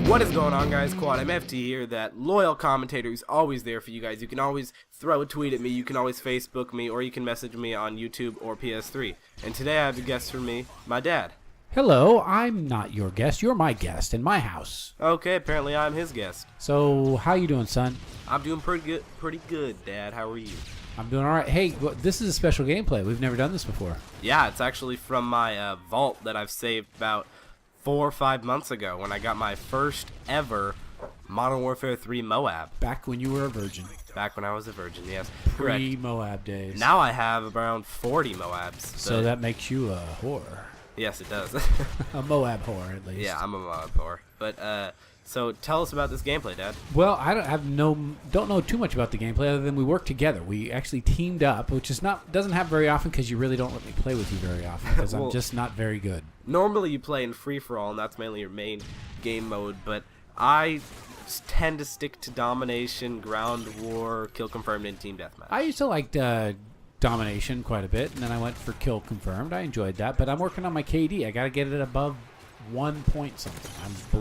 What is going on, guys? Quad MFT here, that loyal commentator who's always there for you guys. You can always throw a tweet at me, you can always Facebook me, or you can message me on YouTube or PS3. And today I have a guest for me, my dad. Hello, I'm not your guest. You're my guest in my house. Okay, apparently I'm his guest. So, how you doing, son? I'm doing pretty good, Dad. How are you? I'm doing all right. Hey, this is a special gameplay. We've never done this before. Yeah, it's actually from my vault that I've saved about 4 or 5 months ago when I got my first ever Modern Warfare 3 MOAB. Back when you were a virgin. Back when I was a virgin, yes. Pre-MOAB days. Now I have around 40 MOABs. So that makes you a whore. Yes, it does. A MOAB whore, at least. Yeah, I'm a MOAB whore. But, so tell us about this gameplay, Dad. Well, I don't know too much about the gameplay other than we worked together. We actually teamed up, which doesn't happen very often because you really don't let me play with you very often because Well, I'm just not very good. Normally you play in free-for-all, and that's mainly your main game mode, but I tend to stick to domination, ground war, kill confirmed, and team deathmatch. I used to like domination quite a bit, and then I went for kill confirmed. I enjoyed that, but I'm working on my KD. I got to get it above 1 point something.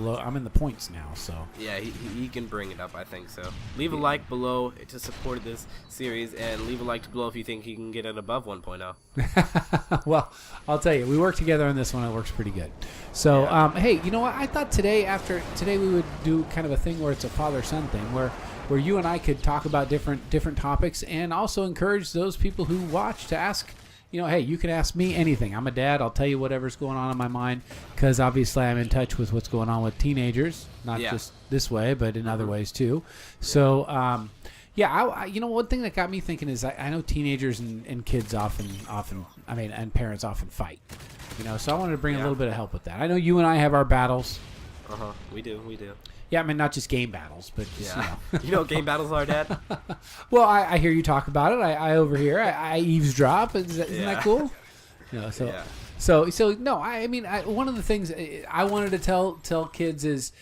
I'm in the points now, so. Yeah, he can bring it up, I think so. Leave a like below to support this series, and leave a like below if you think he can get it above 1.0. Well, I'll tell you, we work together on this one. It works pretty good. So, Yeah. Hey, you know what? I thought today we would do kind of a thing where it's a father-son thing, where you and I could talk about different topics, and also encourage those people who watch to ask. You know, hey, you can ask me anything. I'm a dad. I'll tell you whatever's going on in my mind because obviously I'm in touch with what's going on with teenagers, not just this way, but in other ways too. So, you know, one thing that got me thinking is I know teenagers and kids and parents often fight. You know, so I wanted to bring a little bit of help with that. I know you and I have our battles. We do. Yeah, I mean, not just game battles, but just, you know. You know what game battles are, Dad? Well, I hear you talk about it. I overhear. I eavesdrop. Isn't that cool? You know, so no. I mean, one of the things I wanted to tell kids is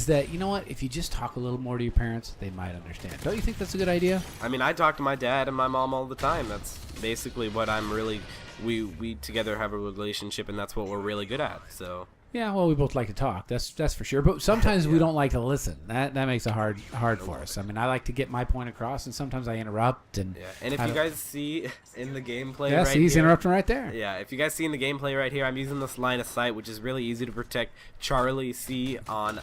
that, you know what? If you just talk a little more to your parents, they might understand. Don't you think that's a good idea? I mean, I talk to my dad and my mom all the time. That's basically what I'm really. We together have a relationship, and that's what we're really good at. So. Yeah, well, we both like to talk. That's for sure. But sometimes we don't like to listen. That makes it hard for us. I mean, I like to get my point across, and sometimes I interrupt. And if you guys see in the gameplay, he's interrupting right there. Yeah, if you guys see in the gameplay right here, I'm using this line of sight, which is really easy to protect Charlie C on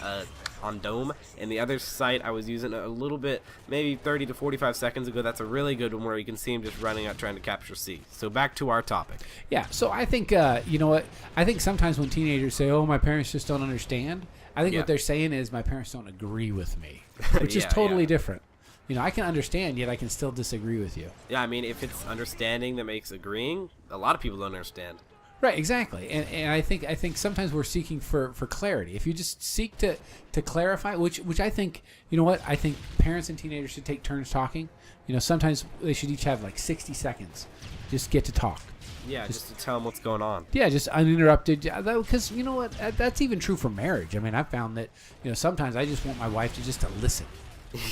Dome. And the other sight I was using a little bit, maybe 30 to 45 seconds ago. That's a really good one where you can see him just running out trying to capture C. So back to our topic. Yeah. So I think you know what? I think sometimes when teenagers say, "Oh, my parents just don't understand," I think what they're saying is my parents don't agree with me, which is totally different. You know, I can understand, yet I can still disagree with you. Yeah, I mean, if it's understanding that makes agreeing, a lot of people don't understand. Right, exactly, and I think sometimes we're seeking for clarity. If you just seek to clarify, which I think, you know what, I think parents and teenagers should take turns talking. You know, sometimes they should each have like 60 seconds, just get to talk. Yeah, just to tell them what's going on. Yeah, just uninterrupted. Because you know what, that's even true for marriage. I mean, I found that, you know, sometimes I just want my wife to listen.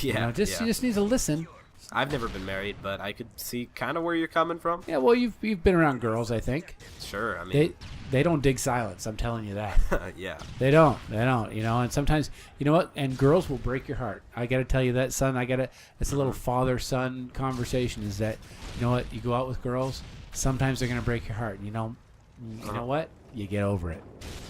Yeah, you know, she just needs to listen. I've never been married, but I could see kind of where you're coming from. Yeah, well, you've been around girls, I think. Sure, I mean they don't dig silence. I'm telling you that. Yeah, they don't. You know, and sometimes, you know what, and girls will break your heart. I got to tell you that, son. It's a little father-son conversation. Is that, you know what, you go out with girls, sometimes they're gonna break your heart. You know what, you get over it.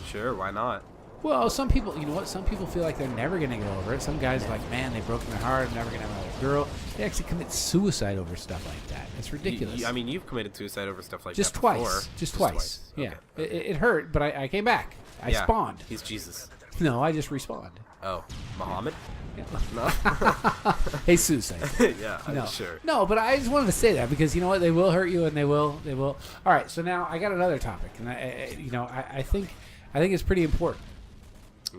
Sure, why not? Well, some people, you know what? Some people feel like they're never going to get over it. Some guys are like, man, they've broken their heart. I'm never going to have another girl. They actually commit suicide over stuff like that. It's ridiculous. I mean, you've committed suicide over stuff like that before. Just twice. Okay. Yeah. It hurt, but I came back. I spawned. He's Jesus. No, I just respawned. Oh, Muhammad? Yeah. No. Jesus. Yeah, no. Sure. No, but I just wanted to say that because, you know what, they will hurt you, and they will. All right, so now I got another topic, and I think it's pretty important.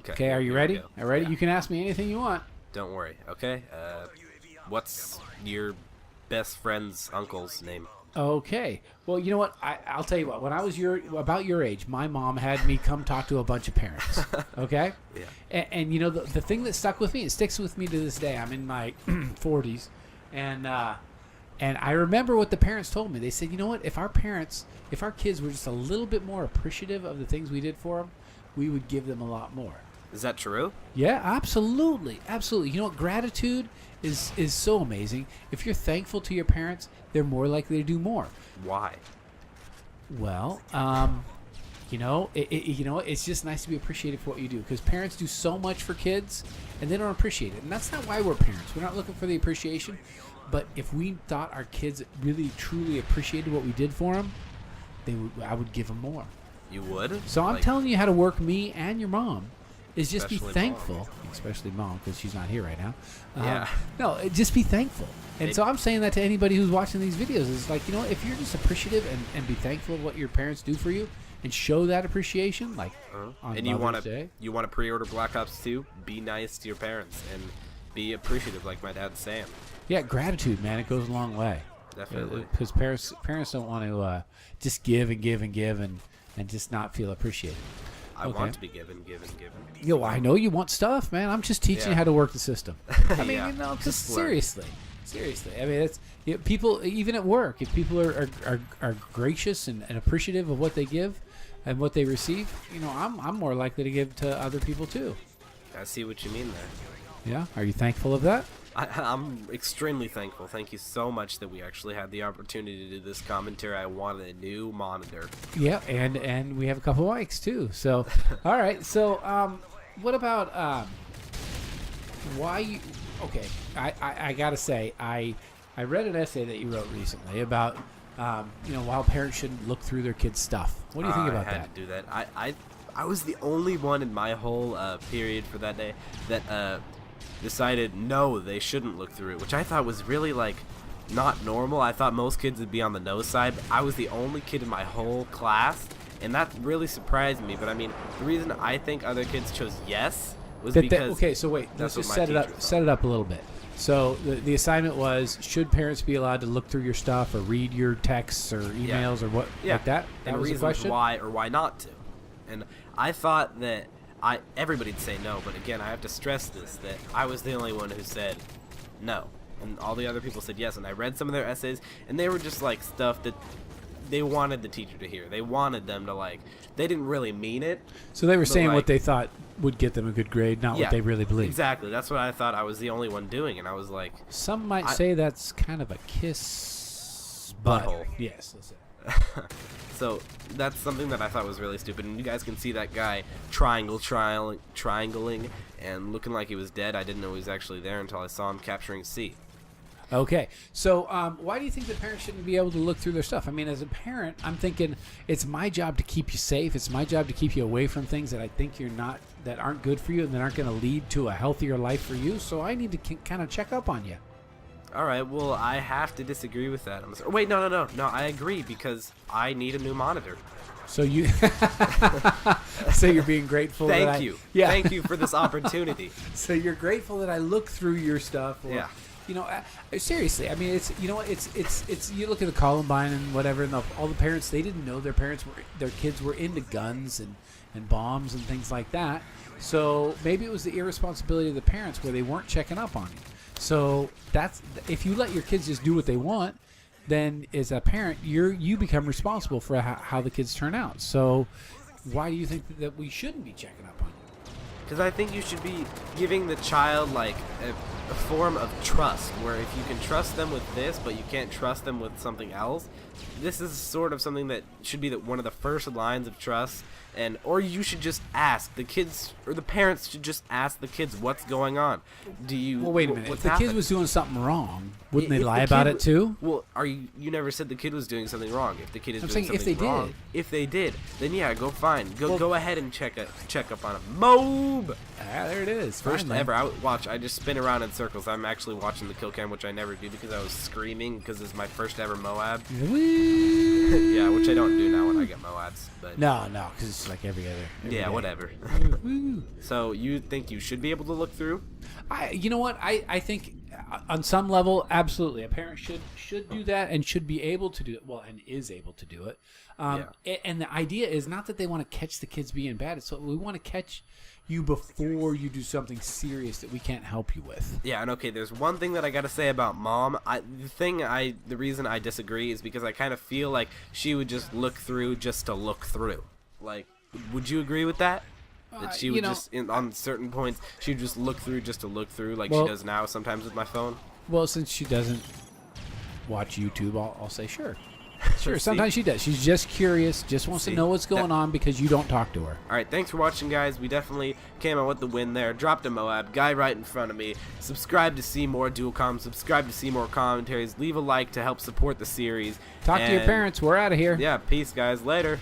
Okay, are you ready? Are you ready? Yeah. You can ask me anything you want. Don't worry, okay? What's your best friend's uncle's name? Okay. Well, you know what? I'll tell you what. When I was about your age, my mom had me come talk to a bunch of parents. Okay? Yeah. And you know, the thing that stuck with me, it sticks with me to this day. I'm in my 40s. And I remember what the parents told me. They said, you know what? If our kids were just a little bit more appreciative of the things we did for them, we would give them a lot more. Is that true? Yeah, absolutely, absolutely. You know what? Gratitude is so amazing. If you're thankful to your parents, they're more likely to do more. Why? Well, it's just nice to be appreciated for what you do, because parents do so much for kids and they don't appreciate it. And that's not why we're parents. We're not looking for the appreciation. But if we thought our kids really, truly appreciated what we did for them, I would give them more. You would? So I'm telling you how to work me and your mom is just be Especially thankful. Mom. Especially Mom, because she's not here right now. Yeah. No, just be thankful. And so I'm saying that to anybody who's watching these videos. It's like, if you're just appreciative and be thankful of what your parents do for you and show that appreciation, like on and Mother's Day. you want to pre-order Black Ops 2, be nice to your parents and be appreciative like my dad's saying. Yeah, gratitude, man. It goes a long way. Definitely. Because parents don't want to just give and give and give and just not feel appreciated. I want to be given. Yo, I know you want stuff, man. I'm just teaching you how to work the system. I mean, Yeah. just seriously. I mean, it's people, even at work, if people are gracious and appreciative of what they give and what they receive, I'm more likely to give to other people too. I see what you mean there. Yeah? Are you thankful of that? I'm extremely thankful. Thank you so much that we actually had the opportunity to do this commentary. I wanted a new monitor. Yeah, and we have a couple mics too. So, all right. So, what about why you? Okay, I gotta say, I read an essay that you wrote recently about why parents shouldn't look through their kids' stuff. What do you think about I had to do that. I was the only one in my whole period for that day that decided no, they shouldn't look through it, which I thought was really not normal. I thought most kids would be on the no side, but I was the only kid in my whole class, and that really surprised me. But I mean, the reason I think other kids chose yes was because okay, so wait, let's just set it up a little bit. So the assignment was, should parents be allowed to look through your stuff or read your texts or emails or what like that? That was the question. Why or why not to? And I thought that everybody'd say no, but again, I have to stress this, that I was the only one who said no, and all the other people said yes. And I read some of their essays, and they were just stuff that they wanted the teacher to hear. They wanted them to they didn't really mean it. So they were saying what they thought would get them a good grade, not what they really believed. Exactly. That's what I thought. I was the only one doing, and I was like, some might say that's kind of a kiss butthole. Yes, that's it. So that's something that I thought was really stupid. And you guys can see that guy triangling and looking like he was dead. I didn't know he was actually there until I saw him capturing C. Okay, so why do you think that parents shouldn't be able to look through their stuff? I mean, as a parent, I'm thinking it's my job to keep you safe. It's my job to keep you away from things that I think that aren't good for you and that aren't going to lead to a healthier life for you. So I need to kind of check up on you. All right, well, I have to disagree with that. Wait, no, I agree, because I need a new monitor. So you, so you're being grateful. Thank you. Yeah. Thank you for this opportunity. So you're grateful that I look through your stuff. Or, yeah. Seriously, I mean, it's you look at the Columbine and whatever, and all the parents, they didn't know their kids were into guns and bombs and things like that. So maybe it was the irresponsibility of the parents where they weren't checking up on you. So if you let your kids just do what they want, then as a parent, you become responsible for how the kids turn out. So why do you think that we shouldn't be checking up on you? Because I think you should be giving the child a form of trust, where if you can trust them with this, but you can't trust them with something else, this is sort of something that should be one of the first lines of trust. Or you should just ask the kids, or the parents should just ask the kids what's going on. Well, wait a minute. If the kid was doing something wrong, wouldn't they lie about it too? Well, you never said the kid was doing something wrong. If the kid is doing something if they wrong, if they did, then yeah, go ahead and check up on him. MOAB. Ah, there it is. First ever. I just spin around in circles. I'm actually watching the kill cam, which I never do because I was screaming because it's my first ever MOAB. Yeah, which I don't do now when I get MOABs. But no, because it's like every other. Yeah, day. Whatever. So you think you should be able to look through? You know what? I think on some level, absolutely, a parent should do that and should be able to do it. Well, and is able to do it. And the idea is not that they want to catch the kids being bad. It's we want to catch you before you do something serious that we can't help you with. Yeah, and okay, there's one thing that I gotta say about Mom. The reason I disagree is because I kind of feel like she would just look through just to look through. Would you agree with that? That she you would know, just, on certain points, she would just look through just to look through, like Well- she does now sometimes with my phone. well, since she doesn't watch YouTube, I'll say sure. Sure, See? sometimes she does. She's just curious, just wants to See? know what's going on because you don't talk to her. All right, thanks for watching, guys. We definitely came out with the win there. Dropped a MOAB, guy right in front of me. Subscribe to see more dual comms. Subscribe to see more commentaries. Leave a like to help support the series. Talk to your And, parents. We're out of here. Yeah, peace, guys. Later.